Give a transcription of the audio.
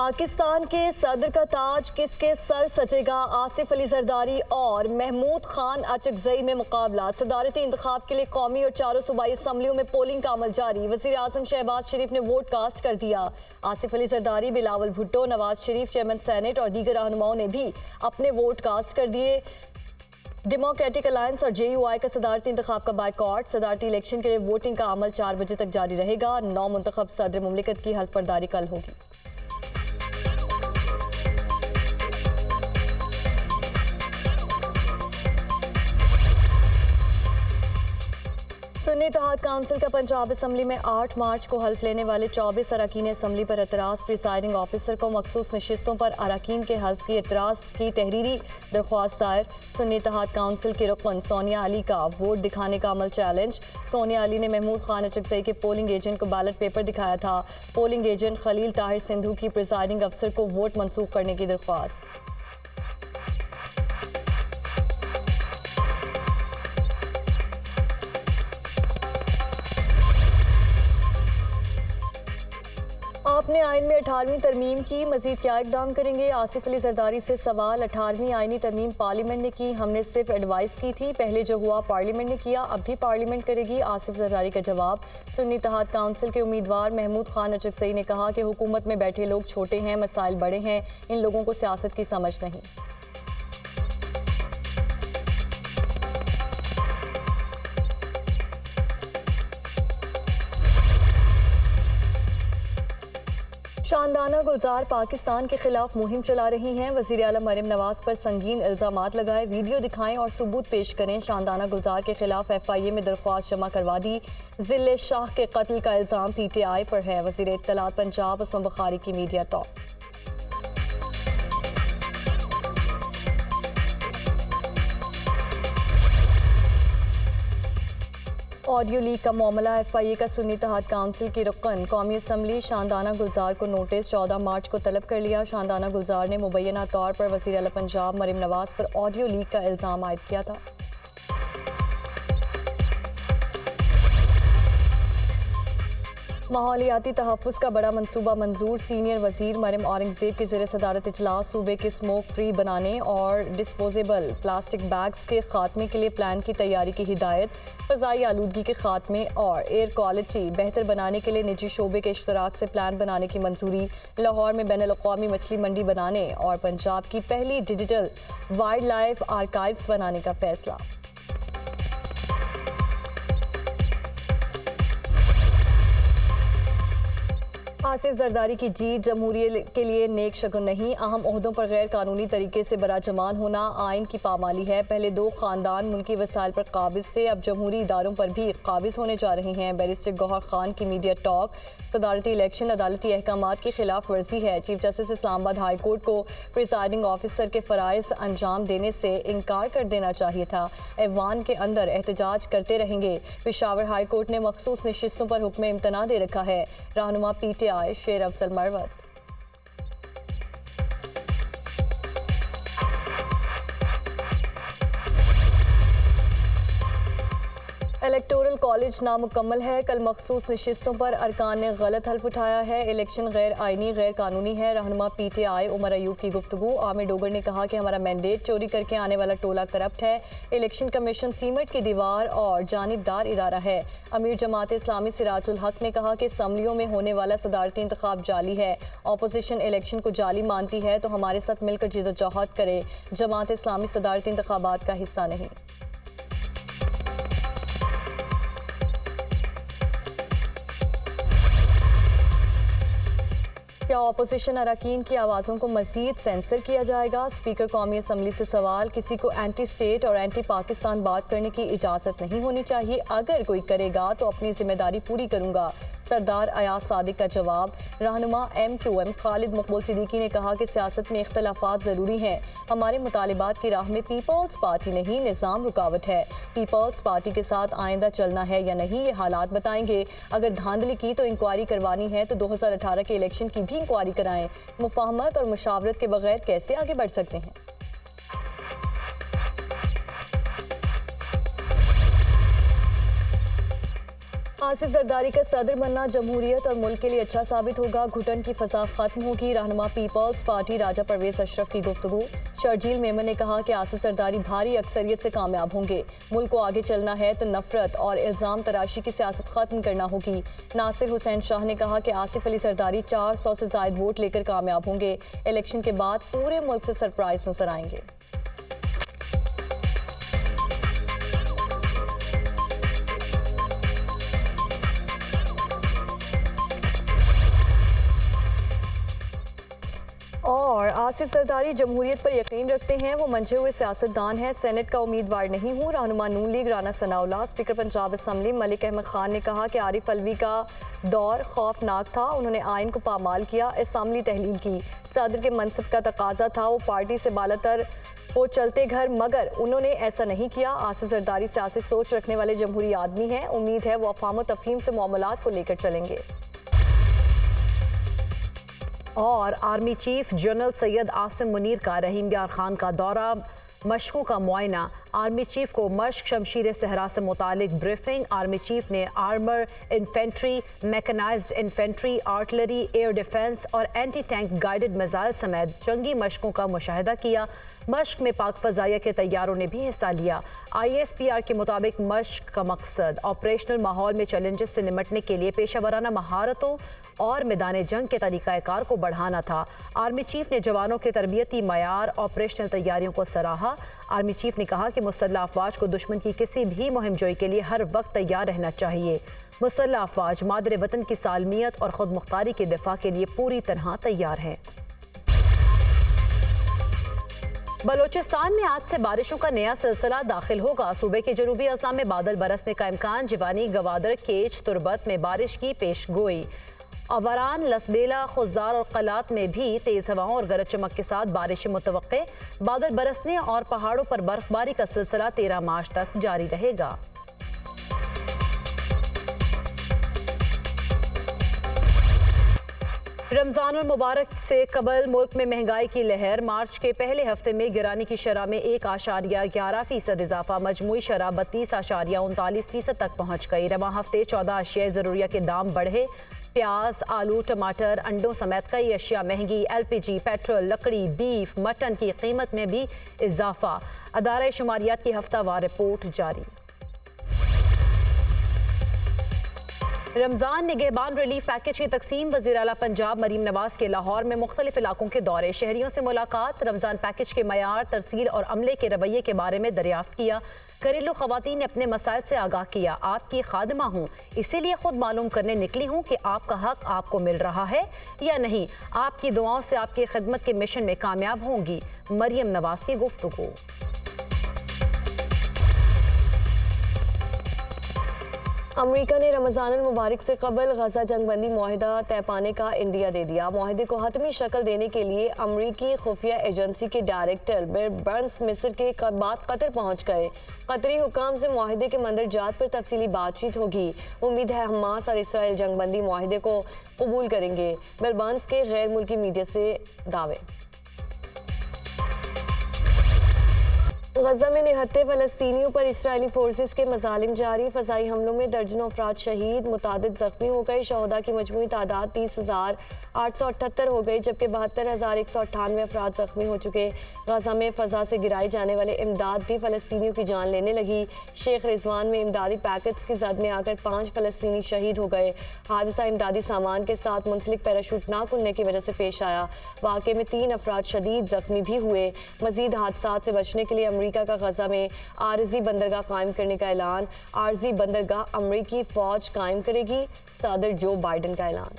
पाकिस्तान के सदर का ताज किसके सर सजेगा? आसिफ अली जरदारी और महमूद खान अचकजई में मुकाबला। सदारती इंतखाब के लिए कौमी और चारों सूबाई असम्बलियों में पोलिंग का अमल जारी। वज़ीर आज़म शहबाज शरीफ ने वोट कास्ट कर दिया। आसिफ अली जरदारी, बिलावल भुट्टो, नवाज शरीफ, चेयरमैन सेनेट और दीगर रहनुमाओं ने भी अपने वोट कास्ट कर दिए। डेमोक्रेटिक अलायंस और JUI का सदारती इंतखाब का बायकॉट। सदारती इलेक्शन के लिए वोटिंग का अमल 4 बजे तक जारी रहेगा। 9 मुंतखब सदर मुमलिकत की हल्फ बर्दारी कल होगी। सुन्नी इत्तेहाद काउंसिल का पंजाब असम्बली में 8 मार्च को हल्फ लेने वाले 24 अरकान असम्बली पर एतराज़। प्रिसाइडिंग ऑफिसर को मखसूस नशिस्तों पर अरकान के हल्फ की एतराज़ की तहरीरी दरख्वास्त दायर। सुन्नी इत्तेहाद काउंसिल की रुकन सोनिया अली का वोट दिखाने का अमल चैलेंज। सोनिया अली ने महमूद खान अचकजई के पोलिंग एजेंट को बैलेट पेपर दिखाया था। पोलिंग एजेंट खलील ताहिर सिंधु की प्रिसाइडिंग अफसर को वोट मनसूख करने की दरख्वास्त। आपने आइन में 18वीं तरमीम की, मजीद क्या इकदाम करेंगे? आसिफ अली जरदारी से सवाल। 18वीं आइनी तरमीम पार्लियामेंट ने की, हमने सिर्फ एडवाइस की थी, पहले जो हुआ पार्लियामेंट ने किया, अब भी पार्लियामेंट करेगी। आसिफ जरदारी का जवाब। सुन्नी इत्तेहाद काउंसिल के उम्मीदवार महमूद खान अचकजई ने कहा कि हुकूमत में बैठे लोग छोटे हैं, मसाइल बड़े हैं, इन लोगों को सियासत की समझ नहीं। शानदाना गुलजार पाकिस्तान के खिलाफ मुहिम चला रही हैं। वज़ीर आला मरियम नवाज पर संगीन इल्ज़ामात लगाए, वीडियो दिखाएं और सबूत पेश करें। शानदाना गुलजार के खिलाफ FIA में दरख्वास्त जमा करवा दी। जिले शाह के कत्ल का इल्ज़ाम PTI पर है। वज़ीर इत्तलात पंजाब उसमा बुखारी की मीडिया टॉक। ऑडियो लीक का मामला। FIA का सुन्नी इत्तेहाद काउंसिल की रुकन कौमी असम्बली शानदाना गुलजार को नोटिस 14 मार्च को तलब कर लिया। शानदाना गुलजार ने मुबैना तौर पर वज़ीर आला पंजाब मरियम नवाज पर ऑडियो लीक का इल्ज़ाम आयद किया था। माहौलियाती तहफ़्फ़ुज़ का बड़ा मनसूबा मंजूर। सीनियर वज़ीर मरियम औरंगज़ेब के ज़ेर सदारत इजलास सूबे के स्मोक फ्री बनाने और डिस्पोजेबल प्लास्टिक बैग्स के खात्मे के लिए प्लान की तैयारी की हिदायत। फ़ज़ाई आलूदगी के खात्मे और एयर क्वालिटी बेहतर बनाने के लिए निजी शोबे के इश्तराक से प्लान बनाने की मंजूरी। लाहौर में बैनुल-अक़वामी मछली मंडी बनाने और पंजाब की पहली डिजिटल वाइल्ड लाइफ आर्काइव्स बनाने का फैसला। आसिफ जरदारी की जीत जमहूरियत के लिए नेक शगुन नहीं। अहम ओहदों पर गैर कानूनी तरीके से बराजमान होना आइन की पामाली है। पहले 2 खानदान मुल्की वसाइल पर काबिज थे, अब जमहूरी इदारों पर भी काबिज होने जा रहे हैं। बैरिस्टर गौहर खान की मीडिया टॉक। सदारती इलेक्शन अदालती अहकामात की खिलाफ वर्जी है। Chief justice Islamabad high court को प्रिसाइडिंग ऑफिसर के फ़राइज़ अंजाम देने से इनकार कर देना चाहिए था। ऐवान के अंदर एहतजाज करते रहेंगे। पेशावर हाई कोर्ट ने मखसूस नशिस्तों पर हुक्म इम्तना दे रखा है। रहनुमा PTI शेर अफजल मरवत। इलेक्टोरल कॉलेज नामुकम्मल है। कल मखसूस नशिस्तों पर अरकान ने गलत हल्फ उठाया है। इलेक्शन गैर आइनी गैर कानूनी है। रहनुमा PTI उमर अयूब की गुफ्तगू। आमिर डोगर ने कहा कि हमारा मैंडेट चोरी करके आने वाला टोला करप्ट है। इलेक्शन कमीशन सीमेंट की दीवार और जानिबदार इदारा है। अमीर जमात इस्लामी सिराजुल हक ने कहा कि असम्बलियों में होने वाला सदारती इंतखाब जाली है। अपोजिशन इलेक्शन को जाली मानती है तो हमारे साथ मिलकर जिदोजहद करे। जमात इस्लामी सदारती इंतखाबात का हिस्सा नहीं। क्या अपोजिशन अरकान की आवाज़ों को मज़ीद सेंसर किया जाएगा? स्पीकर कौमी असम्बली से सवाल। किसी को एंटी स्टेट और एंटी पाकिस्तान बात करने की इजाज़त नहीं होनी चाहिए। अगर कोई करेगा तो अपनी जिम्मेदारी पूरी करूँगा। सरदार अयाज सादिक का जवाब। रहनुमा MQM खालिद मकबूल सिद्दीकी ने कहा कि सियासत में इख्तलाफात ज़रूरी हैं। हमारे मुतालिबात की राह में पीपल्स पार्टी नहीं, निज़ाम रुकावट है। पीपल्स पार्टी के साथ आइंदा चलना है या नहीं, ये हालात बताएंगे। अगर धांधली की तो इंक्वायरी करवानी है तो 2018 के इलेक्शन की भी इंक्वायरी कराएं। मुफाहमत और मुशावरत के बगैर कैसे आगे बढ़ सकते हैं? आसिफ जरदारी का सदर बनना जमहूरियत और मुल्क के लिए अच्छा साबित होगा। घुटन की फसा खत्म होगी। रहनुमा पीपल्स पार्टी राजा परवेज अशरफ की गुफ्तगू। शर्जील मेमन ने कहा कि आसिफ जरदारी भारी अक्सरियत से कामयाब होंगे। मुल्क को आगे चलना है तो नफरत और इल्जाम तराशी की सियासत खत्म करना होगी। नासिर हुसैन शाह ने कहा कि आसिफ अली जरदारी 400 से ज्यादा वोट लेकर कामयाब होंगे। इलेक्शन के बाद पूरे मुल्क से सरप्राइज नजर आएंगे। और आसिफ जरदारी जमहूरियत पर यकीन रखते हैं। वो मंझे हुए सियासतदान हैं। सेनेट का उम्मीदवार नहीं हूँ। रहनुमा Noon League Rana Sanaullah. Speaker Punjab assembly Malik Ahmad Khan ने कहा कि आरिफ अलवी का दौर खौफनाक था। उन्होंने आइन को पामाल किया, असम्बली तहलील की। सदर के मनसब का तकाजा था। वो पार्टी से बालातर वो चलते घर, मगर उन्होंने ऐसा नहीं किया। आसिफ जरदारी सियासी सोच रखने वाले जमहूरी आदमी हैं। उम्मीद है वो अफवाम तफहीम से मामलात को लेकर चलेंगे। और army chief general Syed Asim Munir का रहीम यार खान का दौरा, मशकों का मुआयना। आर्मी चीफ को मश्क शमशीर सहरा से मुतालिक ब्रीफिंग। आर्मी चीफ ने armour infantry, mechanised infantry, artillery, air defence और एंटी टैंक गाइडेड मिसाइल समेत जंगी मशकों का मुशाहिदा किया। मश्क में पाक फजाइया के तैयारों ने भी हिस्सा लिया। ISPR के मुताबिक मश्क का मकसद ऑपरेशनल माहौल में चैलेंजेस से निपटने के लिए पेशा वराना महारतों और मैदान जंग के तरीक़ाकार को बढ़ाना था। आर्मी चीफ ने जवानों के तरबियती मयार, ऑपरेशनल तैयारियों को सराहा। आर्मी चीफ ने कहा कि मुसल्लह अफवाज को दुश्मन की किसी भी मुहिम जोई के लिए हर वक्त तैयार रहना चाहिए। मुसल्लह अफवाज मादर वतन की सालमियत और खुद मुख्तारी के दिफा के लिए पूरी तरह तैयार हैं। बलोचिस्तान में आज से बारिशों का नया सिलसिला दाखिल होगा। सूबे के जनूबी अजला में बादल बरसने का इम्कान। जिवानी, गवादर, केच, तुरबत में बारिश की पेश गोई। अवरान, लसबेला, खुजार और कलात में भी तेज हवाओं और गरज चमक के साथ बारिशें मुतवक्के। बादल बरसने और पहाड़ों पर बर्फबारी का सिलसिला 13 मार्च तक जारी रहेगा। रमजानुल मुबारक से कबल मुल्क में महंगाई की लहर। मार्च के पहले हफ्ते में गिरानी की शरह में 1.11% इजाफा। मजमूई शरह 32.39% तक पहुँच गई। रवां हफ्ते 14 अशिया ज़रूरिया के दाम बढ़े। प्याज, आलू, टमाटर, अंडों समेत कई अशिया महंगी। LPG, पेट्रोल, लकड़ी, बीफ, मटन की कीमत में भी इजाफा। अदारा शुमारियात की हफ्तावार रिपोर्ट जारी। रमजान निगहबान रिलीफ पैकेज की तकसीम। वज़ीर आला पंजाब मरीम नवाज के लाहौर में मुख्तलिफ इलाकों के दौरे। शहरियों से मुलाकात। रमजान पैकेज के मयार, तरसील और अमले के रवैये के बारे में दरियाफ्त किया। घरेलू खवातीन ने अपने मसाइल से आगाह किया। आपकी खादमा हूँ, इसीलिए खुद मालूम करने निकली हूँ कि आपका हक आपको मिल रहा है या नहीं। आपकी दुआओं से आपकी खिदमत के मिशन में कामयाब होंगी। मरीम नवाज की गुफ्तगू। अमेरिका ने रमज़ान मुबारक से कबल गजा जंगबंदी मुआहिदा तय पाने का इंदिया दे दिया। मुआहिदे को हतमी शक्ल देने के लिए अमरीकी खुफिया एजेंसी के डायरेक्टर बिल बर्न्स मिस्र के बाद कतर पहुंच गए। कतरी हुकाम से मुआहिदे के मंदरजात पर तफसीली बातचीत होगी। उम्मीद है हमास और इसराइल जंगबंदी मुआहिदे को कबूल करेंगे। बिल बर्न्स के गैर मुल्की मीडिया से दावे। गजा में निहत्ते फ़लस्तीनियों पर इसराइली फोर्सेस के मजालिम जारी। फ़ज़ाई हमलों में दर्जनों अफराद शहीद, मुतादिद ज़ख्मी हो गए। शहदा की मजमूई तादाद 30,878 हो गई, जबकि 72,198 अफराद ज़ख्मी हो चुके। गजा में फ़ज़ा से गिराई जाने वाले इमदाद भी फ़लस्तीनियों की जान लेने लगी। शेख रिजवान में इमदादी पैकेट्स की जद में आकर 5 फ़लस्तीनी शहीद हो गए। हादसा इमदादी सामान के साथ मुंसलिक पैराशूट ना खुलने की वजह से पेश आया। वाक़े में 3 अफराद शदीद ज़ख्मी भी हुए। मज़ीद हादसा से बचने के लिए अमेरिका का गजा में आरजी बंदरगाह कायम करने का ऐलान। आरजी बंदरगाह अमेरिकी फ़ौज कायम करेगी। सदर जो बाइडन का ऐलान।